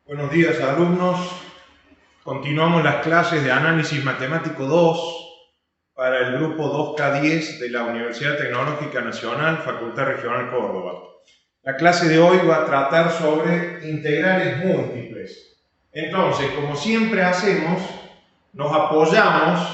Buenos días, alumnos. Continuamos las clases de Análisis Matemático 2 para el grupo 2K10 de la Universidad Tecnológica Nacional, Facultad Regional Córdoba. La clase de hoy va a tratar sobre integrales múltiples. Entonces, como siempre hacemos, nos apoyamos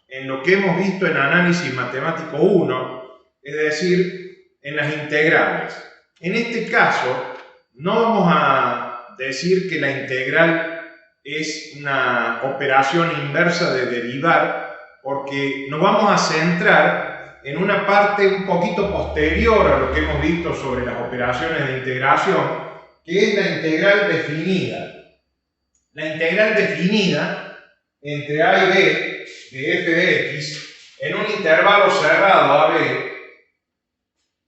en lo que hemos visto en Análisis Matemático 1, es decir, en las integrales. En este caso, no vamos a decir que la integral es una operación inversa de derivar, porque nos vamos a centrar en una parte un poquito posterior a lo que hemos visto sobre las operaciones de integración, que es la integral definida. La integral definida entre a y b de f de x en un intervalo cerrado a b,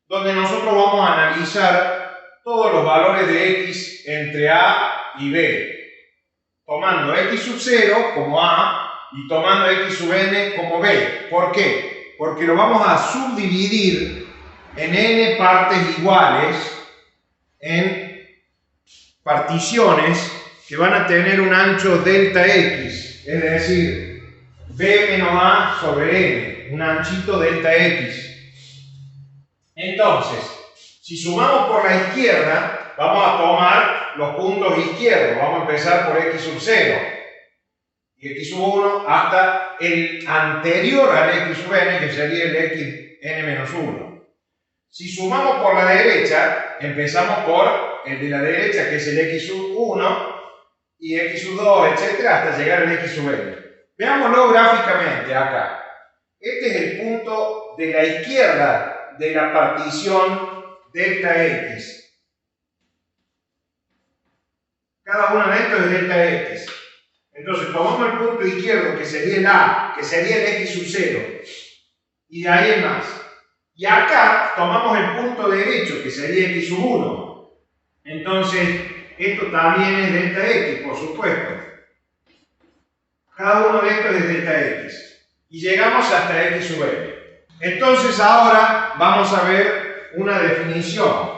donde nosotros vamos a analizar todos los valores de x entre a y b, tomando x sub 0 como a y tomando x sub n como b. ¿Por qué? Porque lo vamos a subdividir en n partes iguales, en particiones que van a tener un ancho delta x, es decir, b menos a sobre n, un anchito delta x. Entonces, si sumamos por la izquierda, vamos a tomar los puntos izquierdos. Vamos a empezar por x sub 0 y x sub 1 hasta el anterior al x sub n, que sería el x n menos 1. Si sumamos por la derecha, empezamos por el de la derecha, que es el x sub 1, y x sub 2, etc., hasta llegar al x sub n. Veámoslo gráficamente acá. Este es el punto de la izquierda de la partición delta x. Cada uno de estos es delta x. Entonces tomamos el punto izquierdo, que sería el a, que sería el x sub 0, y de ahí en más. Y acá tomamos el punto derecho, que sería x sub 1. Entonces, esto también es delta x, por supuesto. Cada uno de estos es delta x. Y llegamos hasta x sub n. Entonces ahora vamos a ver una definición.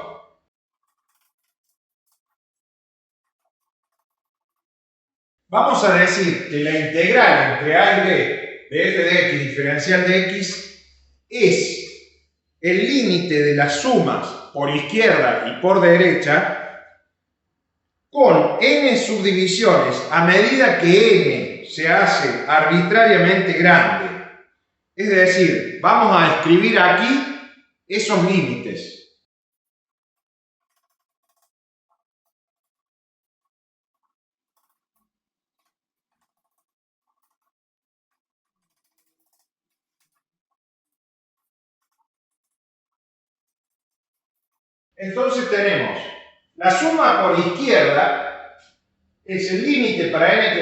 Vamos a decir que la integral entre a y b de f de x diferencial de x es el límite de las sumas por izquierda y por derecha con n subdivisiones a medida que n se hace arbitrariamente grande. Es decir, vamos a escribir aquí esos límites. Entonces tenemos la suma por izquierda, es el límite para n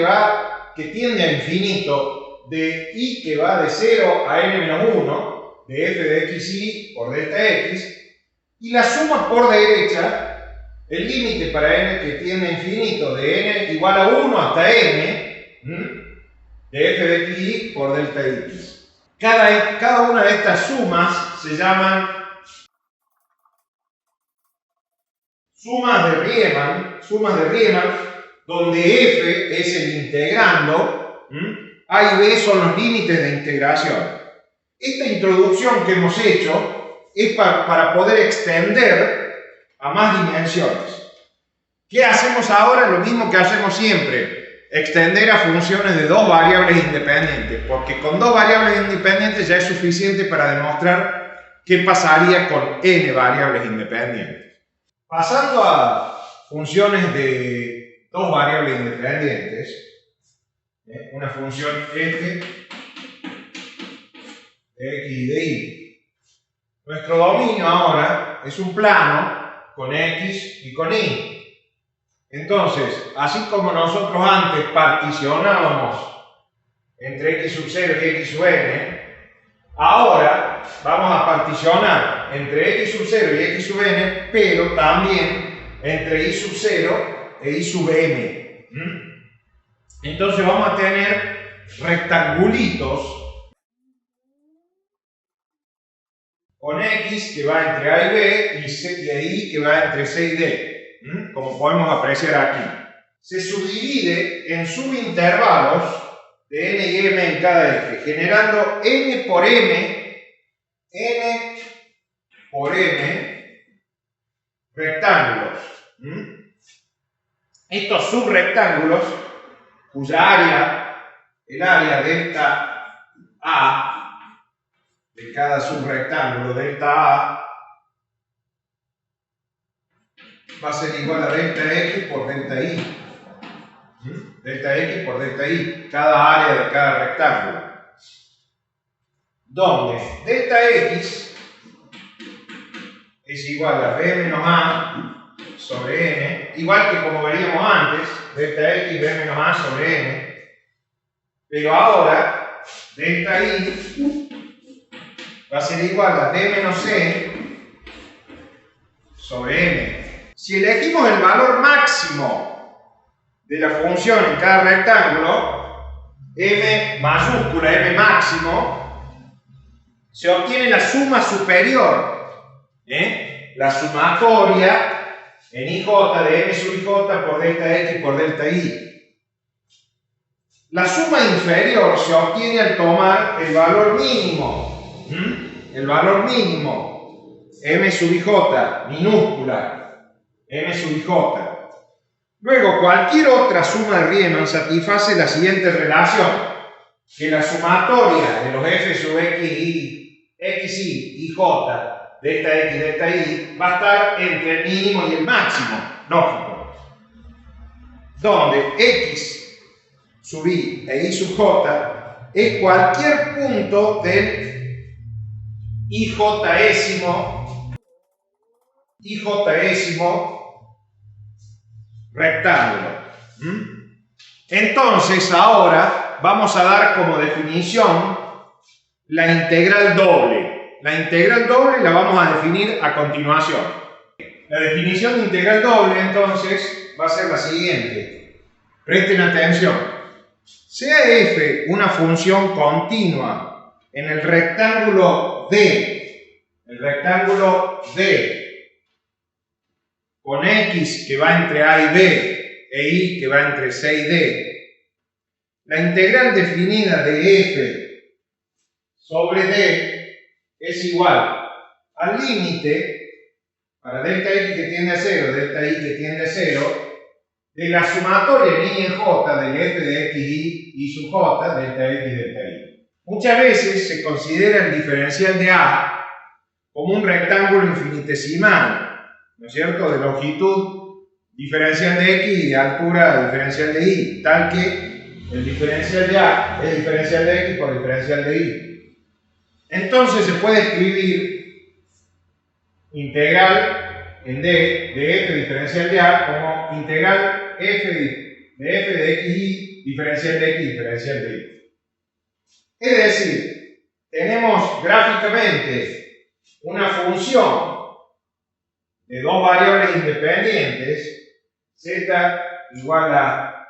que tiende a infinito de i que va de 0 a n menos 1 de f de xy por delta x, y la suma por derecha, el límite para n que tiende a infinito de n igual a 1 hasta n de f de xy por delta x. Cada una de estas sumas se llaman sumas de Riemann, donde f es el integrando, a y b son los límites de integración. Esta introducción que hemos hecho es para poder extender a más dimensiones. ¿Qué hacemos ahora? Lo mismo que hacemos siempre, extender a funciones de dos variables independientes, porque con dos variables independientes ya es suficiente para demostrar qué pasaría con n variables independientes. Pasando a funciones de dos variables independientes, una función f de x y de y. Nuestro dominio ahora es un plano con x y con y. Entonces, así como nosotros antes particionábamos entre x sub 0 y x sub n, ahora vamos a particionar entre x sub 0 y x sub n, pero también entre y sub 0 e y sub n. Entonces vamos a tener rectangulitos con x que va entre a y b y y que va entre c y d, como podemos apreciar aquí. se subdivide en subintervalos de n y m en cada eje, generando n por m rectángulos. Estos subrectángulos, cuya área, el área delta A, de cada subrectángulo, delta A, va a ser igual a delta X por delta Y. Delta X por delta Y, cada área de cada rectángulo. Donde delta X es igual a B menos A sobre N, igual que como veríamos antes, delta X B menos A sobre N, pero ahora delta Y va a ser igual a D menos C sobre N. Si elegimos el valor máximo de la función en cada rectángulo, m mayúscula, m máximo, se obtiene la suma superior, la sumatoria en IJ de m sub IJ por delta X por delta Y. La suma inferior se obtiene al tomar el valor mínimo, m sub IJ, minúscula, m sub IJ. Luego, cualquier otra suma de Riemann satisface la siguiente relación, que la sumatoria de los f sub xy y j, delta x, delta y, va a estar entre el mínimo y el máximo, lógico, donde x sub y e y sub j es cualquier punto del ijésimo rectángulo. Entonces, ahora vamos a dar como definición la integral doble. La integral doble la vamos a definir a continuación. La definición de integral doble, entonces, va a ser la siguiente. Presten atención. Sea f una función continua en el rectángulo D, con x que va entre a y b e y que va entre c y d, la integral definida de f sobre d es igual al límite para delta x que tiende a 0, delta y que tiende a 0, de la sumatoria en y en j del f de xy y sub j, delta x, delta y. Muchas veces se considera el diferencial de a como un rectángulo infinitesimal, ¿no es cierto?, de longitud diferencial de x y de altura diferencial de y, tal que el diferencial de a es diferencial de x por diferencial de y. Entonces se puede escribir integral en d de f diferencial de a como integral f de xy diferencial de x diferencial de y. Es decir, tenemos gráficamente una función de dos variables independientes, z igual a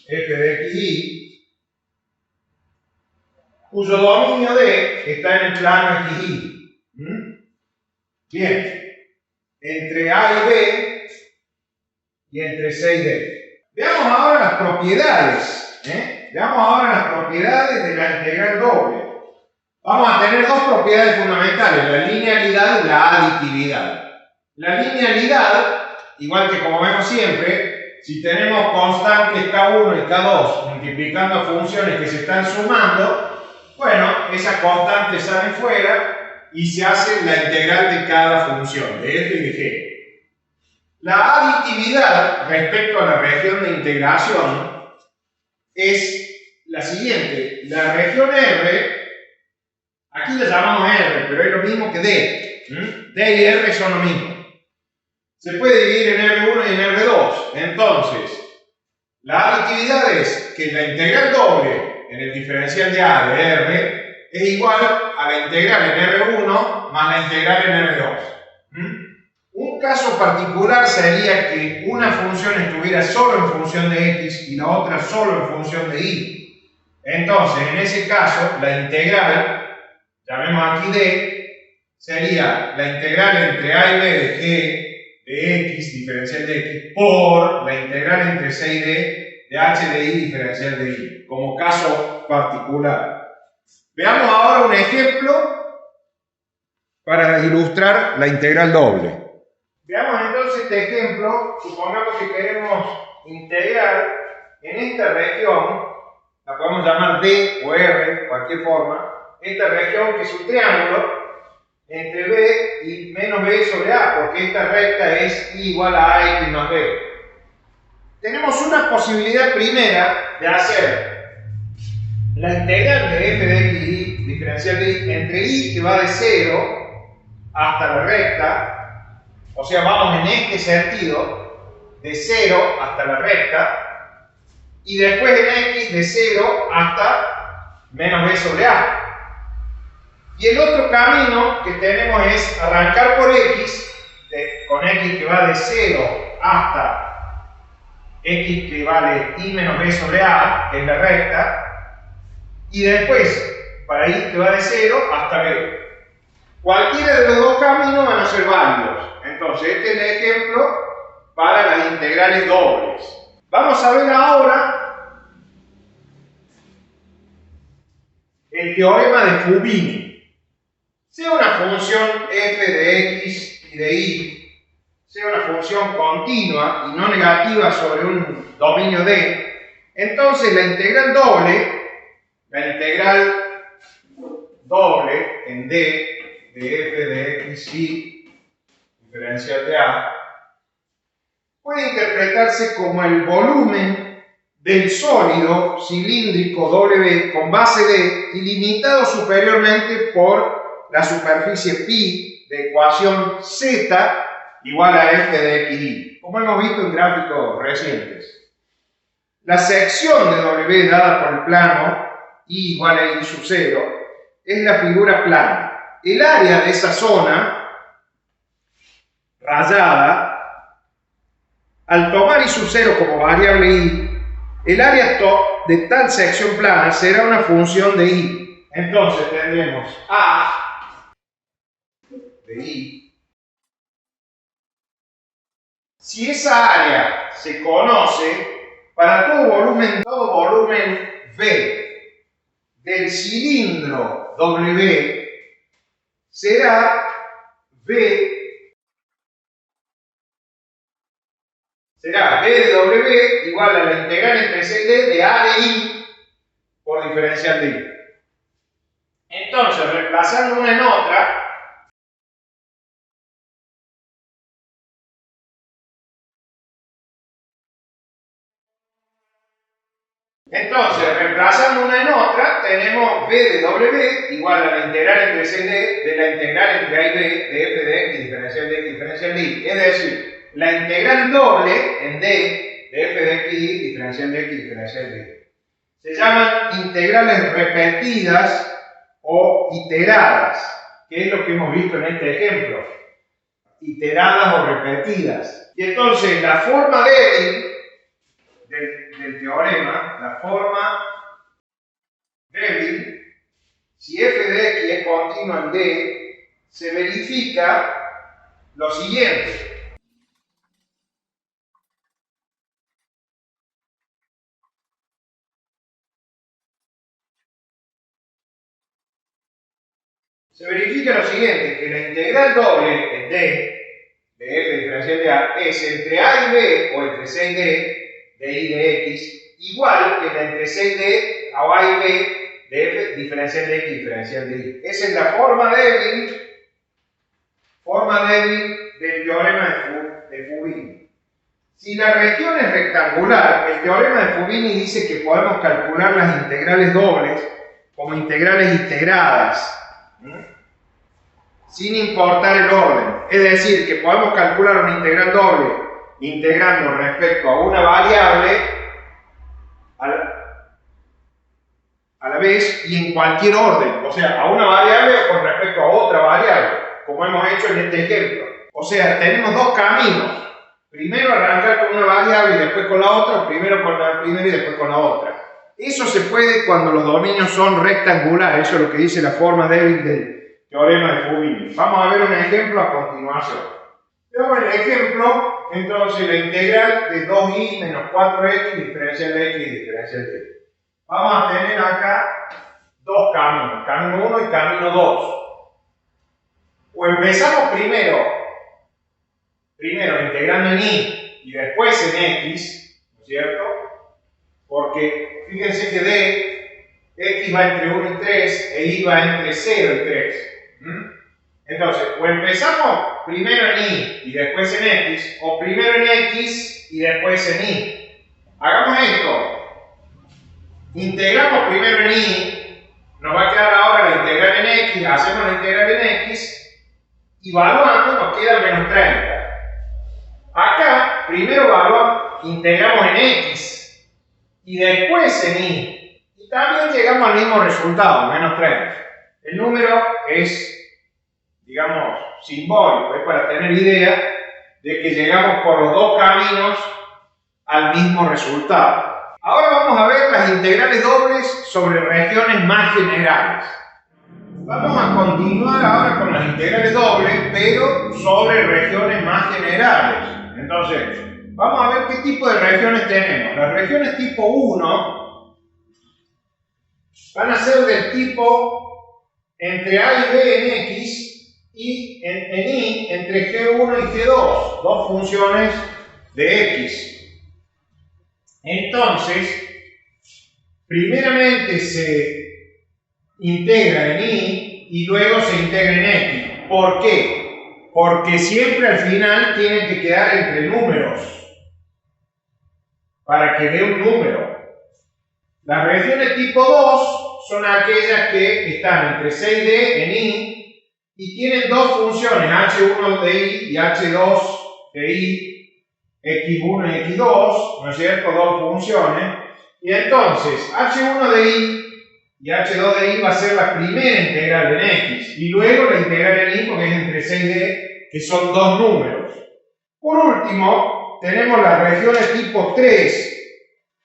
f de xy, cuyo dominio D está en el plano xy. Bien, entre a y b y entre c y d. Veamos ahora las propiedades, de la integral doble. Vamos a tener dos propiedades fundamentales, la linealidad y la aditividad. La linealidad, igual que como vemos siempre, si tenemos constantes K1 y K2 multiplicando a funciones que se están sumando, bueno, esas constantes salen fuera y se hace la integral de cada función, de f y de g. La aditividad respecto a la región de integración es la siguiente. La región R, aquí la llamamos R, pero es lo mismo que D. D y R son lo mismo. Se puede dividir en R1 y en R2. Entonces, la aditividad es que la integral doble en el diferencial de A de R es igual a la integral en R1 más la integral en R2. Un caso particular sería que una función estuviera solo en función de X y la otra solo en función de Y. Entonces, en ese caso, la integral, llamemos aquí D, sería la integral entre A y B de G de x diferencial de x por la integral entre c y d de h de y diferencial de y, como caso particular. Veamos ahora un ejemplo para ilustrar la integral doble. Veamos entonces este ejemplo. Supongamos que queremos integrar en esta región, la podemos llamar D o R, cualquier forma, esta región que es un triángulo entre b y menos b sobre a, porque esta recta es i igual a ax más b. Tenemos una posibilidad primera de hacer la integral de f de x y diferencial de y entre i, que va de 0 hasta la recta, o sea, vamos en este sentido, de 0 hasta la recta, y después en x de 0 hasta menos b sobre a. Y el otro camino que tenemos es arrancar por x, con x que va de 0 hasta x que vale i menos b sobre a, que es la recta, y después para i que va de 0 hasta b. Cualquiera de los dos caminos van a ser válidos. Entonces, este es el ejemplo para las integrales dobles. Vamos a ver ahora el teorema de Fubini. Sea una función f de x y de y, sea una función continua y no negativa sobre un dominio D, entonces la integral doble en D de f de x y diferencial de a puede interpretarse como el volumen del sólido cilíndrico W con base D ilimitado superiormente por la superficie pi de ecuación z igual a f de x y, como hemos visto en gráficos recientes. La sección de W dada por el plano i igual a i sub 0 es la figura plana. El área de esa zona rayada, al tomar i sub 0 como variable i, el área de tal sección plana será una función de i. Entonces tendremos a de i. Si esa área se conoce, para todo volumen V del cilindro W será V de W igual a la integral entre c y d de a de i por diferencial de i. Entonces, reemplazando una en otra, tenemos V de W igual a la integral entre c y d de la integral entre a y b de f de x diferencial de x diferencial de y. Es decir, la integral doble en D de f de x y diferencial de x diferencial de y. Se llaman integrales repetidas o iteradas, que es lo que hemos visto en este ejemplo. Iteradas o repetidas. Y entonces la forma débil del teorema, la forma débil, si f de x es continua en D, se verifica lo siguiente. Se verifica lo siguiente, que la integral doble en D de f diferencial de a es entre a y b o entre c y d de i de x igual que la entre c y d o a y b de f diferencial de x diferencial de y. Esa es la forma débil del teorema de Fubini. Si la región es rectangular, el teorema de Fubini dice que podemos calcular las integrales dobles como integrales integradas, sin importar el orden. Es decir, que podemos calcular una integral doble integrando respecto a una variable a la vez y en cualquier orden. O sea, a una variable o con respecto a otra variable, como hemos hecho en este ejemplo. O sea, tenemos dos caminos. Primero arrancar con una variable y después con la otra, o primero con la primera y después con la otra. Eso se puede cuando los dominios son rectangulares. Eso es lo que dice la forma débil del teorema de Fubini. Vamos a ver un ejemplo a continuación. Veamos el ejemplo, entonces la integral de 2i menos 4x diferencial de x diferencial de y. Vamos a tener acá dos caminos, camino 1 y camino 2. O empezamos primero integrando en y después en x, ¿no es cierto? Porque fíjense que de x va entre 1 y 3 e y va entre 0 y 3. Entonces, o empezamos primero en y después en x, o primero en x y después en y. Hagamos esto. Integramos primero en y, nos va a quedar ahora la integral en x, hacemos la integral en x, y evaluando nos queda menos 30. Acá, primero evaluamos, integramos en x, y después en y. Y también llegamos al mismo resultado, menos 30. El número es, digamos, simbólico, es para tener idea de que llegamos por los dos caminos al mismo resultado. Ahora vamos a ver las integrales dobles sobre regiones más generales. Vamos a continuar ahora con las integrales dobles, pero sobre regiones más generales. Entonces, vamos a ver qué tipo de regiones tenemos. Las regiones tipo 1 van a ser del tipo entre a y b en x y en y entre g1 y g2, dos funciones de x. Entonces, primeramente se integra en y luego se integra en x. ¿Por qué? Porque siempre al final tienen que quedar entre números para que dé un número. Las regiones tipo 2 son aquellas que están entre c y d en y tienen dos funciones, h1 de y h2 de y, x1 y x2, ¿no es cierto? Dos funciones. Y entonces, h1 de y h2 de y va a ser la primera integral en x. Y luego la integral en y, porque es entre c y d, que son dos números. Por último, tenemos las regiones tipo 3.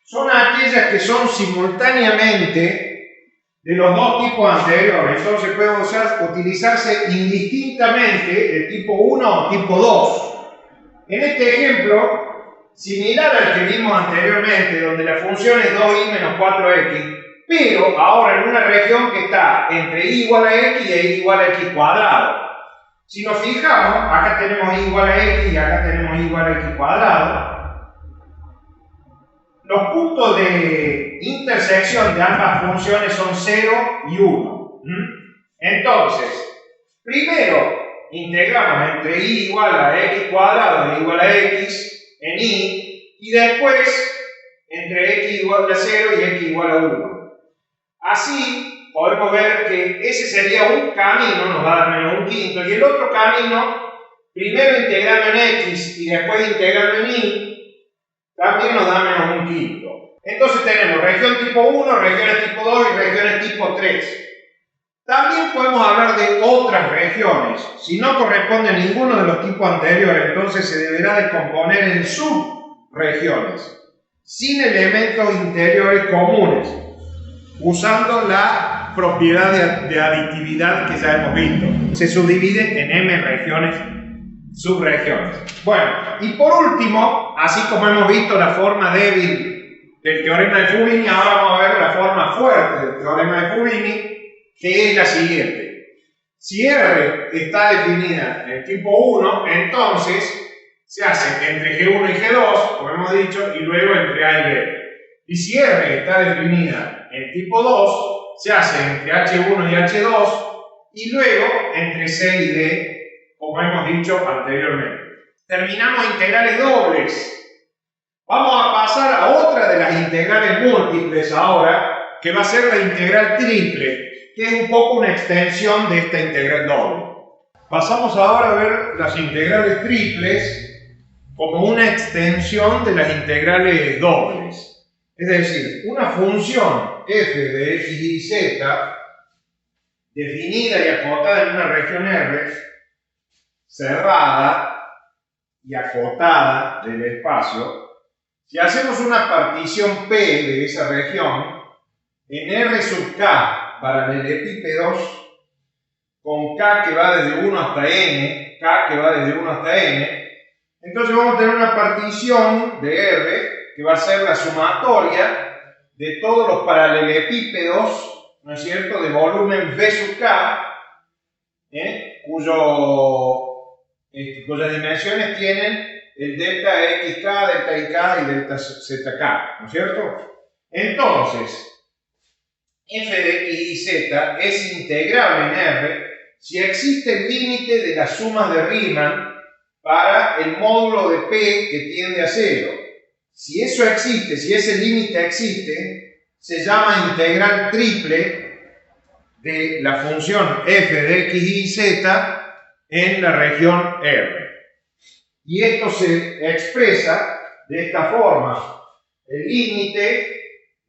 Son aquellas que son simultáneamente de los dos tipos anteriores. Entonces pueden utilizarse indistintamente el tipo 1 o tipo 2. En este ejemplo, similar al que vimos anteriormente, donde la función es 2i menos 4x, pero ahora en una región que está entre y igual a x e y igual a x cuadrado. Si nos fijamos, acá tenemos y igual a x y acá tenemos y igual a x cuadrado. Los puntos de intersección de ambas funciones son 0 y 1. Entonces, primero integramos entre y igual a x cuadrado e igual a x en y después entre x igual a 0 y x igual a 1. Así podemos ver que ese sería un camino, nos va a dar menos un quinto, y el otro camino, primero integrando en x y después integrando en y, también nos da menos un quinto. Entonces tenemos región tipo 1, regiones tipo 2 y regiones tipo 3. También podemos hablar de otras regiones. Si no corresponde a ninguno de los tipos anteriores, entonces se deberá de componer en subregiones, sin elementos interiores comunes, usando la propiedad de aditividad que ya hemos visto. Se subdivide en m regiones, subregiones. Bueno, y por último, así como hemos visto la forma débil del teorema de Fubini, ahora vamos a ver la forma fuerte del teorema de Fubini, que es la siguiente. Si R está definida en el tipo 1, entonces se hace entre G1 y G2, como hemos dicho, y luego entre A y B. Y si R está definida en tipo 2, se hace entre H1 y H2, y luego entre C y D, como hemos dicho anteriormente. Terminamos integrales dobles. Vamos a pasar a otra de las integrales múltiples ahora, que va a ser la integral triple, que es un poco una extensión de esta integral doble. Pasamos ahora a ver las integrales triples como una extensión de las integrales dobles. Es decir, una función f de x, y, z, definida y acotada en una región R, cerrada y acotada del espacio. Si hacemos una partición P de esa región, en R sub K paralelepípedos, con K que va desde 1 hasta N, K que va desde 1 hasta N, Entonces vamos a tener una partición de R que va a ser la sumatoria de todos los paralelepípedos, ¿no es cierto?, de volumen V sub K, cuyas dimensiones tienen el delta XK, delta IK y delta ZK, ¿no es cierto? Entonces, f de x y z es integrable en R si existe el límite de las sumas de Riemann para el módulo de P que tiende a 0. Si eso existe, si ese límite existe, se llama integral triple de la función f de x y z en la región R. Y esto se expresa de esta forma. El límite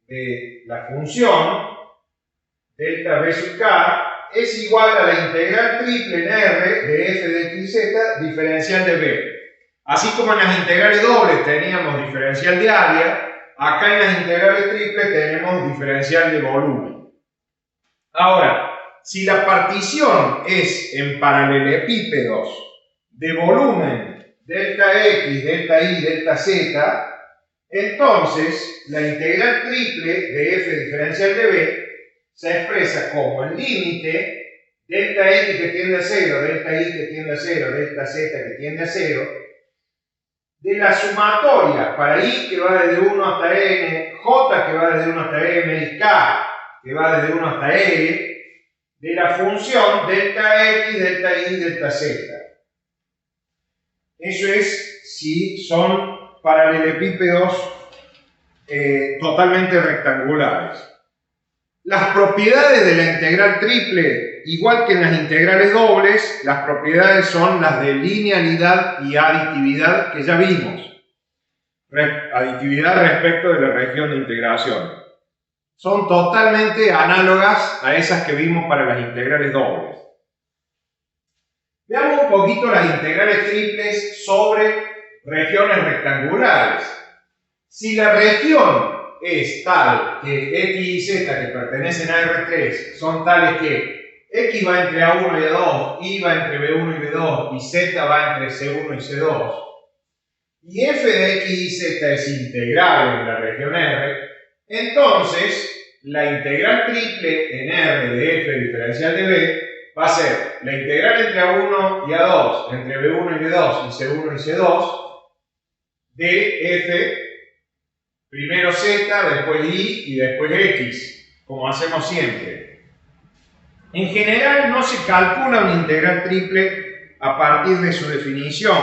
de la función delta v sub k es igual a la integral triple en R de f de x y z diferencial de b. Así como en las integrales dobles teníamos diferencial de área, acá en las integrales triples tenemos diferencial de volumen. Ahora, si la partición es en paralelepípedos de volumen delta x, delta y, delta z, entonces la integral triple de f diferencial de b se expresa como el límite delta x que tiende a 0, delta y que tiende a 0, delta z que tiende a 0, de la sumatoria para i que va desde 1 hasta n, j que va desde 1 hasta m y k que va desde 1 hasta e, de la función delta x, delta y, delta z. Eso es si son paralelepípedos totalmente rectangulares. Las propiedades de la integral triple, igual que en las integrales dobles, las propiedades son las de linealidad y aditividad que ya vimos. Aditividad respecto de la región de integración. Son totalmente análogas a esas que vimos para las integrales dobles. Veamos un poquito las integrales triples sobre regiones rectangulares. Si la región es tal que x y z que pertenecen a R3 son tales que x va entre A1 y A2, y va entre B1 y B2 y z va entre C1 y C2, y f de x y z es integrable en la región R, entonces la integral triple en R de f diferencial de b va a ser la integral entre A1 y A2, entre B1 y B2 y C1 y C2 de f primero z, después y y después x, como hacemos siempre. En general no se calcula una integral triple a partir de su definición,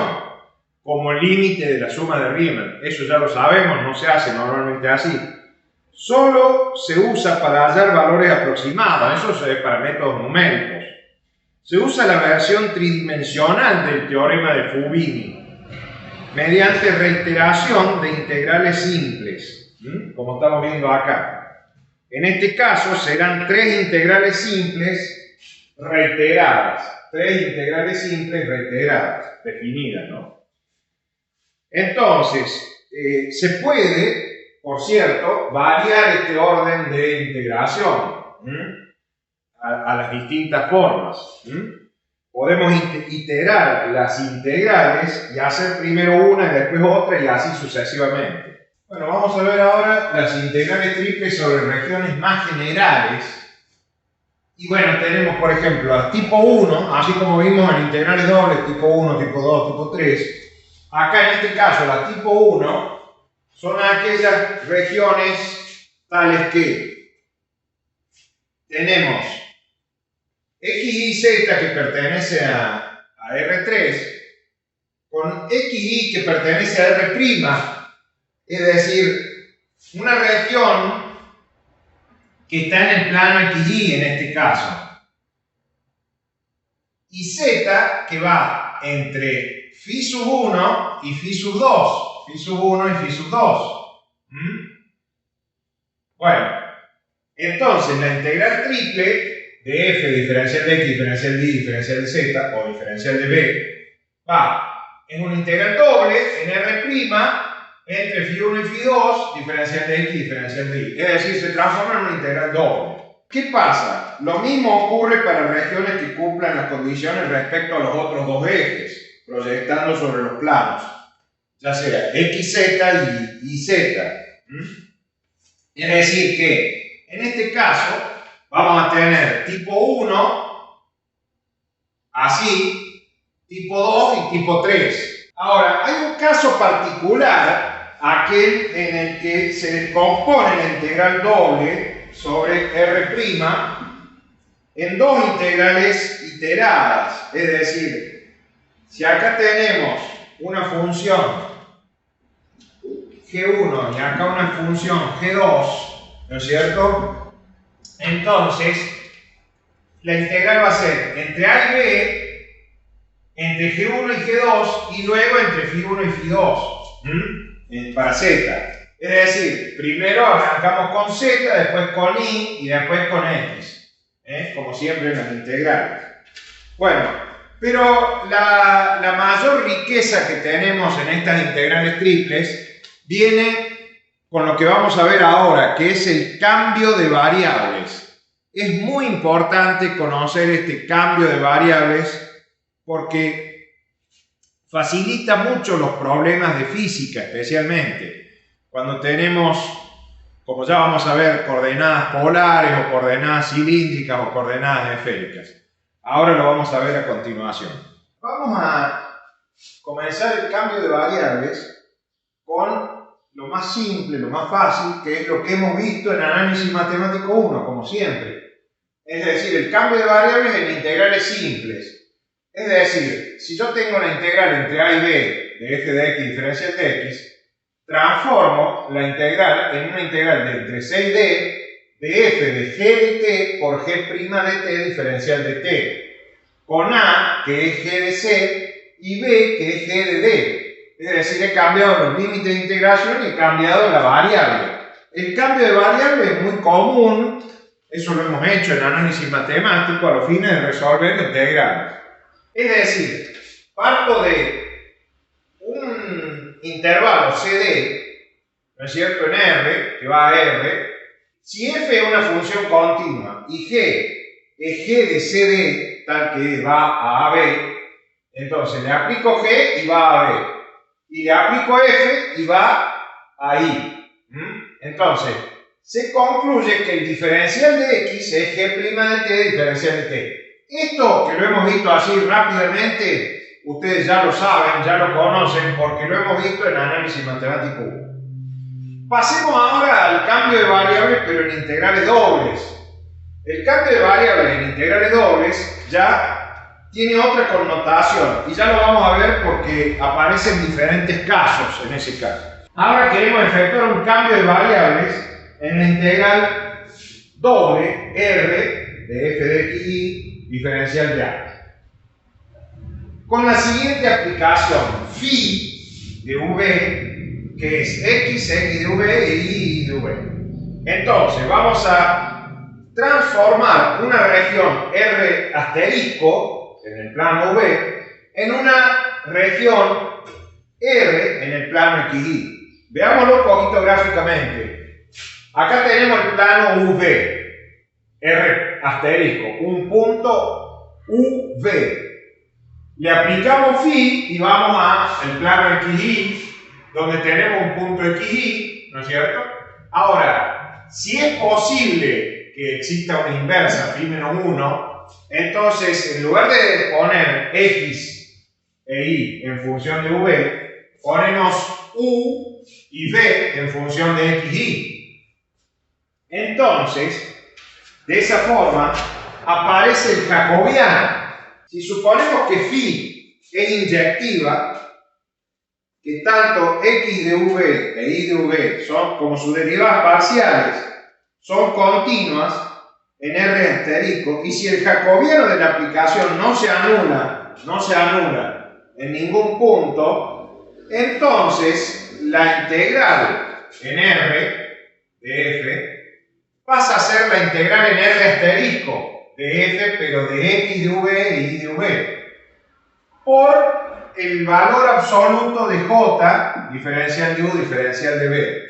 como el límite de la suma de Riemann. Eso ya lo sabemos, no se hace normalmente así. Solo se usa para hallar valores aproximados, eso es para métodos numéricos. Se usa la versión tridimensional del teorema de Fubini, mediante reiteración de integrales simples, como estamos viendo acá. En este caso serán tres integrales simples reiteradas, definidas, ¿no? Entonces, se puede, por cierto, variar este orden de integración a las distintas formas. Podemos iterar las integrales y hacer primero una y después otra y así sucesivamente. Bueno, vamos a ver ahora las integrales triples sobre regiones más generales. Y bueno, tenemos por ejemplo a tipo 1, así como vimos en integrales dobles, tipo 1, tipo 2, tipo 3. Acá en este caso, la tipo 1 son aquellas regiones tales que tenemos x y z que pertenece a R3 con x y que pertenece a R', es decir, una región que está en el plano XY en este caso, y z que va entre phi sub 1 y phi sub 2, phi sub 1 y phi sub 2. Bueno, entonces la integral triple de f diferencial de x, diferencial de y, diferencial de z o diferencial de b va en una integral doble en R' entre phi 1 y phi 2, diferencial de x, diferencial de y. Es decir, se transforma en una integral doble. ¿Qué pasa? Lo mismo ocurre para regiones que cumplan las condiciones respecto a los otros dos ejes, proyectando sobre los planos. ya sea xz y z. Es decir que en este caso vamos a tener tipo 1 así, tipo 2 y tipo 3. Ahora, hay un caso particular, aquel en el que se descompone la integral doble sobre R' en dos integrales iteradas. Es decir, si acá tenemos una función G1 y acá una función G2, ¿no es cierto? Entonces, la integral va a ser entre A y B, entre G1 y G2 y luego entre Φ1 y Φ2 para Z. Es decir, primero arrancamos con Z, después con Y y después con X, como siempre en las integrales. Bueno, pero la mayor riqueza que tenemos en estas integrales triples viene con lo que vamos a ver ahora, que es el cambio de variables. Es muy importante conocer este cambio de variables porque facilita mucho los problemas de física, especialmente cuando tenemos, como ya vamos a ver, coordenadas polares o coordenadas cilíndricas o coordenadas esféricas. Ahora lo vamos a ver a continuación. Vamos a comenzar el cambio de variables con lo más simple, lo más fácil, que es lo que hemos visto en análisis matemático 1, como siempre. Es decir, el cambio de variables en integrales simples. Es decir, si yo tengo una integral entre a y b de f de x diferencial de x, transformo la integral en una integral de entre c y d de f de g de t por g' de t diferencial de t, con a, que es g de c, y b, que es g de d. Es decir, he cambiado los límites de integración y he cambiado la variable. El cambio de variable es muy común, eso lo hemos hecho en análisis matemático a los fines de resolver integrales. Es decir, parto de un intervalo CD, ¿no es cierto?, en R, que va a R. Si f es una función continua y g es g de CD, tal que va a AB, entonces le aplico g y va a AB. Y le aplico f y va ahí. Entonces, se concluye que el diferencial de x es g' de t diferencial de t. Esto, que lo hemos visto así rápidamente, ustedes ya lo saben, ya lo conocen, porque lo hemos visto en análisis matemático 1. Pasemos ahora al cambio de variables, pero en integrales dobles. El cambio de variables en integrales dobles ya tiene otra connotación y ya lo vamos a ver porque aparecen diferentes casos en ese caso. Ahora queremos efectuar un cambio de variables en la integral doble R de f de x diferencial de a. Con la siguiente aplicación, phi de v, que es x de v e y de v. Entonces vamos a transformar una región R asterisco en el plano V, en una región R en el plano XY. Veámoslo un poquito gráficamente. Acá tenemos el plano UV, R asterisco, un punto UV. Le aplicamos phi y vamos al plano XY, donde tenemos un punto XY, ¿no es cierto? Ahora, si es posible que exista una inversa, phi menos 1, entonces, en lugar de poner x e y en función de v, ponemos u y v en función de x y. Entonces, de esa forma, aparece el jacobiano. Si suponemos que phi es inyectiva, que tanto x de v e y de v son, como sus derivadas parciales, son continuas en R asterisco, y si el jacobiano de la aplicación no se anula en ningún punto, entonces la integral en R de f pasa a ser la integral en R asterisco de f, pero de x de v e y de v, por el valor absoluto de j, diferencial de u, diferencial de v,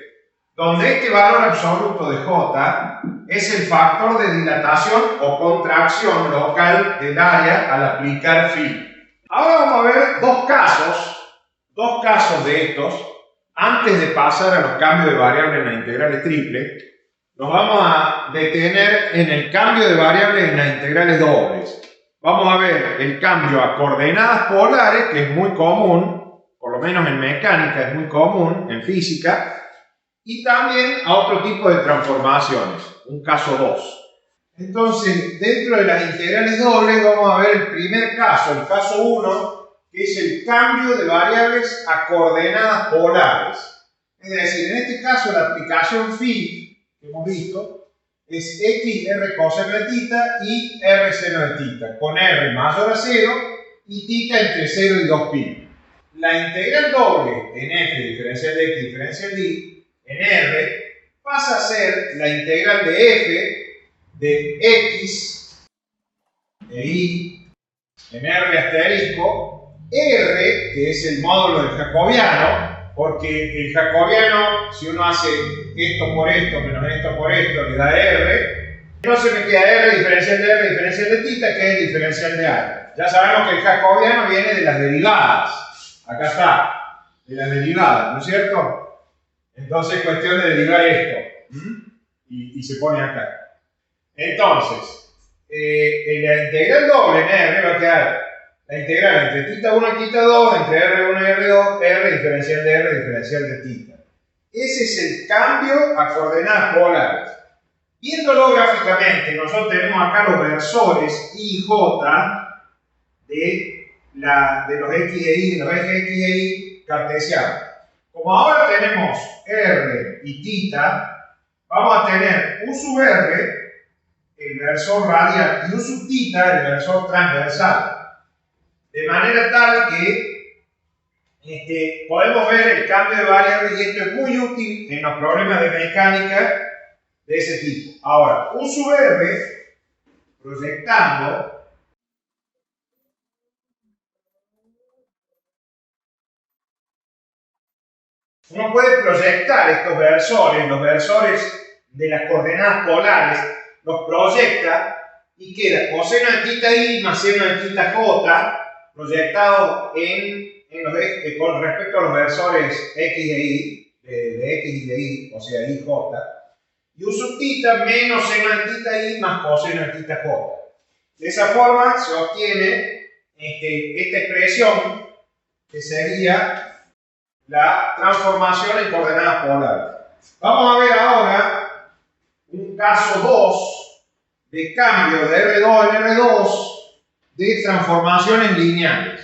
donde este valor absoluto de j es el factor de dilatación o contracción local del área al aplicar phi. Ahora vamos a ver dos casos dos casos de estos, antes de pasar a los cambios de variables en las integrales triples, nos vamos a detener en el cambio de variables en las integrales dobles. Vamos a ver el cambio a coordenadas polares, que es muy común, por lo menos en mecánica es muy común, en física, y también a otro tipo de transformaciones, un caso 2. Entonces, dentro de las integrales dobles vamos a ver el primer caso, el caso 1, que es el cambio de variables a coordenadas polares. Es decir, en este caso la aplicación phi, que hemos visto, es x r coseno de θ y r seno de θ, con r mayor a 0 y θ entre 0 y 2π. La integral doble en f diferencial de x diferencial de y, en r, pasa a ser la integral de f de x e y en r asterisco, r, que es el módulo del jacobiano, porque el jacobiano, si uno hace esto por esto menos esto por esto, le da r, no se me queda r diferencial de θ, que es diferencial de a. Ya sabemos que el jacobiano viene de las derivadas. Acá está, de las derivadas, ¿no es cierto? Entonces es cuestión de derivar esto. Y se pone acá. Entonces, la integral doble en R va a quedar la integral entre θ1 y θ2, entre R1 y R2, R diferencial de R diferencial de θ. Ese es el cambio a coordenadas polares. Viéndolo gráficamente, nosotros tenemos acá los versores I y J de los X e Y, de los ejes X e Y cartesianos. Como ahora tenemos R y θ, vamos a tener U sub R, el versor radial, y U sub θ, el versor transversal. De manera tal que podemos ver el cambio de variables, y esto es muy útil en los problemas de mecánica de ese tipo. Ahora, U sub R, proyectando, uno puede proyectar estos versores, los versores de las coordenadas polares, los proyecta y queda coseno de θ i más seno de θ j proyectado con respecto a los versores x e y, de x y de y, o sea, i j, y U sub θ menos seno de θ i más coseno de θ j. De esa forma se obtiene esta expresión que sería la transformación en coordenadas polares. Vamos a ver ahora un caso 2 de cambio de R2 en R2 de transformaciones lineales,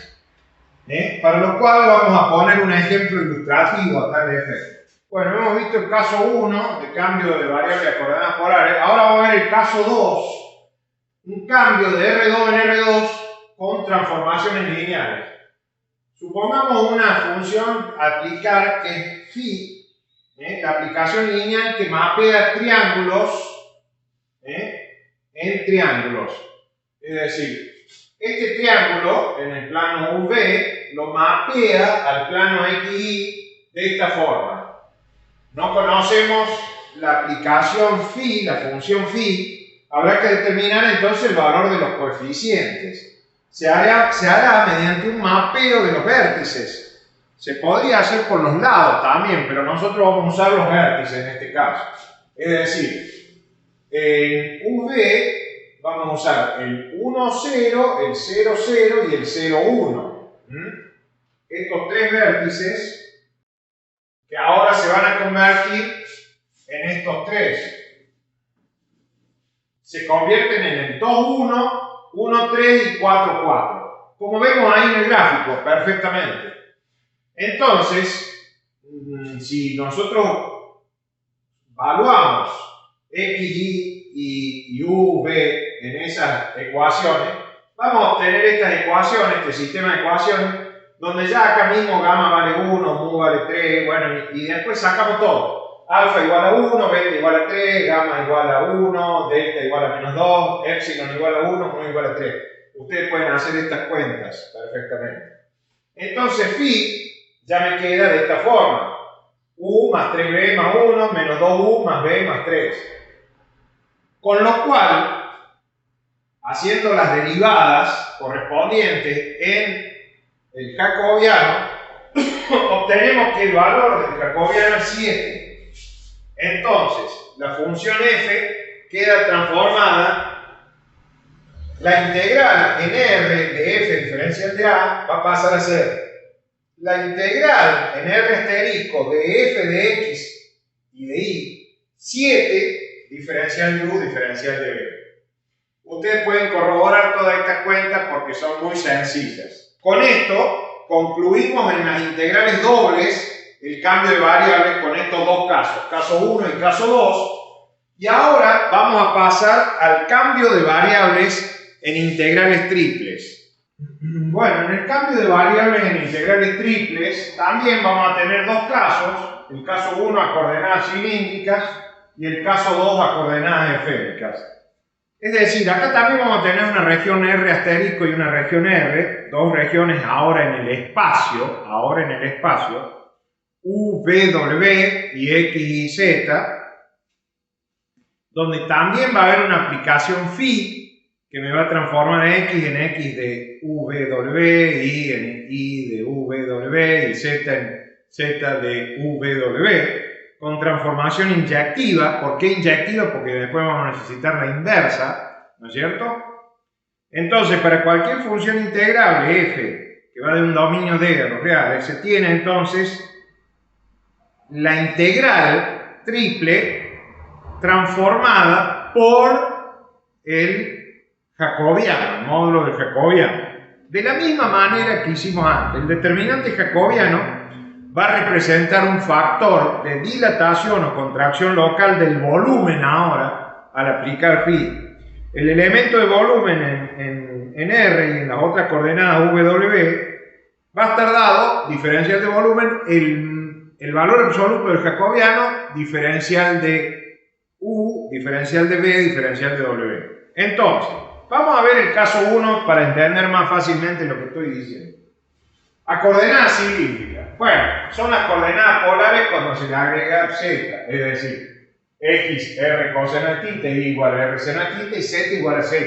para lo cual vamos a poner un ejemplo ilustrativo a tal efecto. Bueno, hemos visto el caso 1 de cambio de variable a coordenadas polares. Ahora vamos a ver el caso 2, un cambio de R2 en R2 con transformaciones lineales. Supongamos una función a aplicar que es phi, la aplicación lineal que mapea triángulos en triángulos. Es decir, este triángulo en el plano UV lo mapea al plano XY de esta forma. No conocemos la aplicación phi, la función phi, habrá que determinar entonces el valor de los coeficientes. Se hará mediante un mapeo de los vértices. Se podría hacer por los lados también, pero nosotros vamos a usar los vértices en este caso. Es decir, en V vamos a usar el 1, 0, el 0, 0 y el 0, 1. Estos tres vértices que ahora se van a convertir en estos tres. Se convierten en el 2, 1, 1, 3 y 4, 4. Como vemos ahí en el gráfico, perfectamente. Entonces, si nosotros evaluamos x, y u, v en esas ecuaciones, vamos a obtener estas ecuaciones, este sistema de ecuaciones, donde ya acá mismo gamma vale 1, mu vale 3, bueno, y después sacamos todo. Alfa igual a 1, beta igual a 3, gamma igual a 1, delta igual a menos 2, epsilon igual a 1, mu igual a 3. Ustedes pueden hacer estas cuentas perfectamente. Entonces, phi ya me queda de esta forma. U más 3b más 1 menos 2u más b más 3. Con lo cual, haciendo las derivadas correspondientes en el jacobiano, obtenemos que el valor del jacobiano es 7. Entonces, la función f queda transformada, la integral en r de f diferencial de a va a pasar a ser la integral en r asterisco de f de x y de y, 7 diferencial de u diferencial de b. Ustedes pueden corroborar todas estas cuentas porque son muy sencillas. Con esto concluimos en las integrales dobles el cambio de variables con estos dos casos, caso 1 y caso 2. Y ahora vamos a pasar al cambio de variables en integrales triples. Bueno, en el cambio de variables en integrales triples también vamos a tener dos casos, el caso 1 a coordenadas cilíndricas y el caso 2 a coordenadas esféricas. Es decir, acá también vamos a tener una región R asterisco y una región R, dos regiones ahora en el espacio, U, V, W y X y Z, donde también va a haber una aplicación phi que me va a transformar X en X de UW, Y en Y de UW y Z en Z de UW, con transformación inyectiva. ¿Por qué inyectiva? Porque después vamos a necesitar la inversa, ¿no es cierto? Entonces, para cualquier función integrable f, que va de un dominio D a los reales, se tiene entonces la integral triple transformada por el jacobiano, el módulo del jacobiano. De la misma manera que hicimos antes, el determinante jacobiano va a representar un factor de dilatación o contracción local del volumen ahora al aplicar phi. El elemento de volumen en R y en las otras coordenadas W va a estar dado, diferencial de volumen, el valor absoluto del jacobiano, diferencial de U, diferencial de B, diferencial de W. Entonces, vamos a ver el caso 1 para entender más fácilmente lo que estoy diciendo. A coordenadas cilíndricas. Bueno, son las coordenadas polares cuando se le agrega z, es decir, x, r coseno de θ igual a r seno de θ y z igual a z.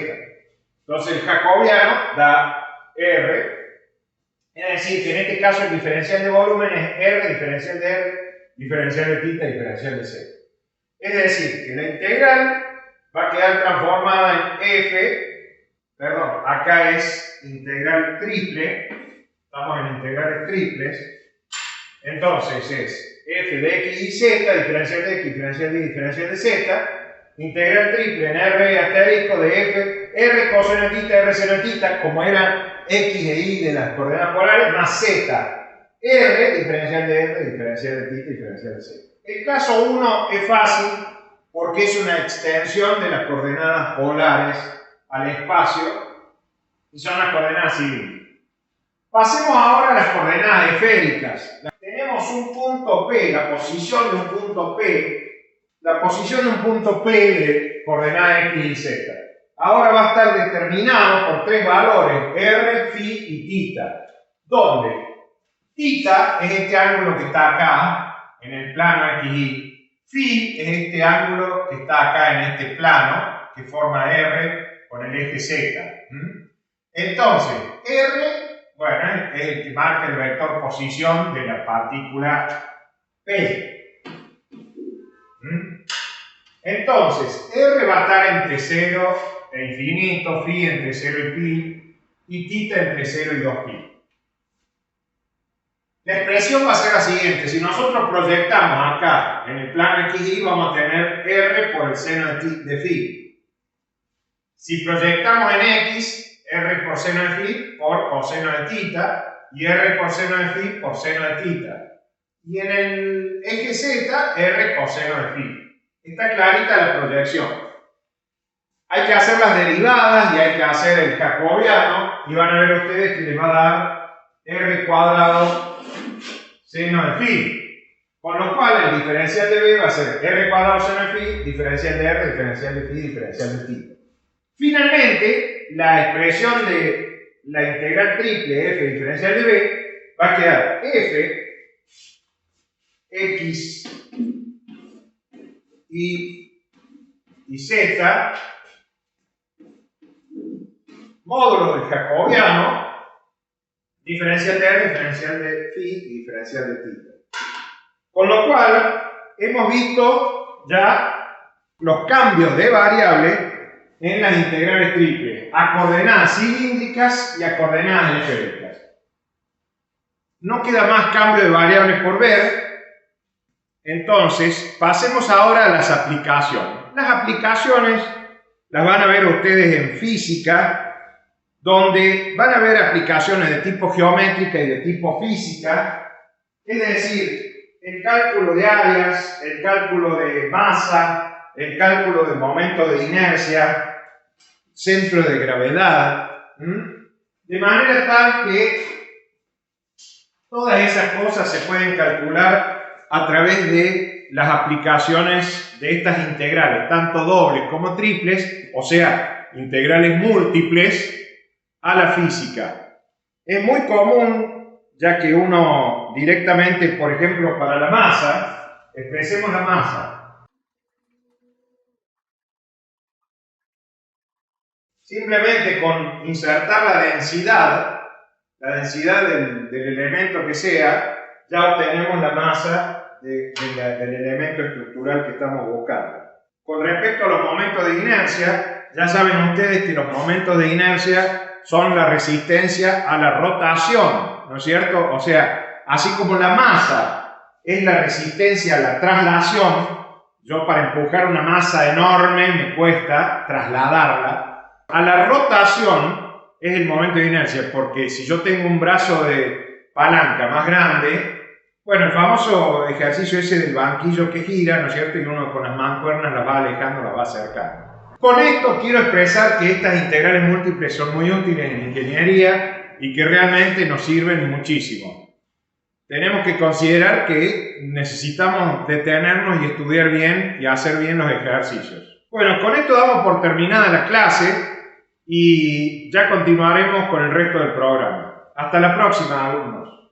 Entonces el jacobiano da r, es decir, que en este caso el diferencial de volumen es r, diferencial de r, diferencial de θ, diferencial de z. Es decir, que la integral va a quedar transformada en f, perdón, acá es integral triple, estamos en integrales triples, entonces es f de x y z, diferencial de x, diferencial de y, diferencial de z, integral triple en r asterisco de f, r coseno de θ, r seno de θ, como eran x e y de las coordenadas polares, más z, r, diferencial de r, diferencial de θ, diferencial de z. El caso 1 es fácil porque es una extensión de las coordenadas polares al espacio y son las coordenadas cilíndricas. Pasemos ahora a las coordenadas esféricas. Tenemos un punto P, la posición de un punto P de coordenadas X y Z. Ahora va a estar determinado por tres valores, R, Phi y θ, donde θ es este ángulo que está acá, en el plano XY. Phi es este ángulo que está acá en este plano, que forma R con el eje Z. Entonces, R, bueno, es el que marca el vector posición de la partícula P. Entonces, R va a estar entre 0 e infinito, Phi entre 0 y pi, y θ entre 0 y 2pi. La expresión va a ser la siguiente: si nosotros proyectamos acá en el plano XY, vamos a tener R por el seno de Phi. Si proyectamos en X, R por seno de Phi por coseno de θ, y R por seno de Phi por seno de θ. Y en el eje Z, R coseno de Phi. Está clarita la proyección. Hay que hacer las derivadas y hay que hacer el jacobiano, y van a ver ustedes que les va a dar R cuadrado seno de Phi, con lo cual el diferencial de B va a ser R cuadrado seno de Phi, diferencial de R, diferencial de Phi, diferencial de θ. Finalmente, la expresión de la integral triple f diferencial de B va a quedar f x y z módulo del jacobiano diferencial de R, diferencial de phi y diferencial de θ. Con lo cual, hemos visto ya los cambios de variable en las integrales triples, a coordenadas cilíndricas y a coordenadas esféricas. No queda más cambio de variables por ver, entonces pasemos ahora a las aplicaciones. Las aplicaciones las van a ver ustedes en física, donde van a ver aplicaciones de tipo geométrica y de tipo física, es decir, el cálculo de áreas, el cálculo de masa, el cálculo del momento de inercia, centro de gravedad, de manera tal que todas esas cosas se pueden calcular a través de las aplicaciones de estas integrales, tanto dobles como triples, o sea, integrales múltiples a la física. Es muy común, ya que uno directamente, por ejemplo, para la masa, expresemos la masa. Simplemente con insertar la densidad del elemento que sea, ya obtenemos la masa del elemento estructural que estamos buscando. Con respecto a los momentos de inercia, ya saben ustedes que los momentos de inercia son la resistencia a la rotación, ¿no es cierto? O sea, así como la masa es la resistencia a la traslación, yo para empujar una masa enorme me cuesta trasladarla, a la rotación es el momento de inercia, porque si yo tengo un brazo de palanca más grande, bueno, el famoso ejercicio ese del banquillo que gira, ¿no es cierto? Y uno con las mancuernas la va alejando, la va acercando. Con esto quiero expresar que estas integrales múltiples son muy útiles en ingeniería y que realmente nos sirven muchísimo. Tenemos que considerar que necesitamos detenernos y estudiar bien y hacer bien los ejercicios. Bueno, con esto damos por terminada la clase y ya continuaremos con el resto del programa. Hasta la próxima, alumnos.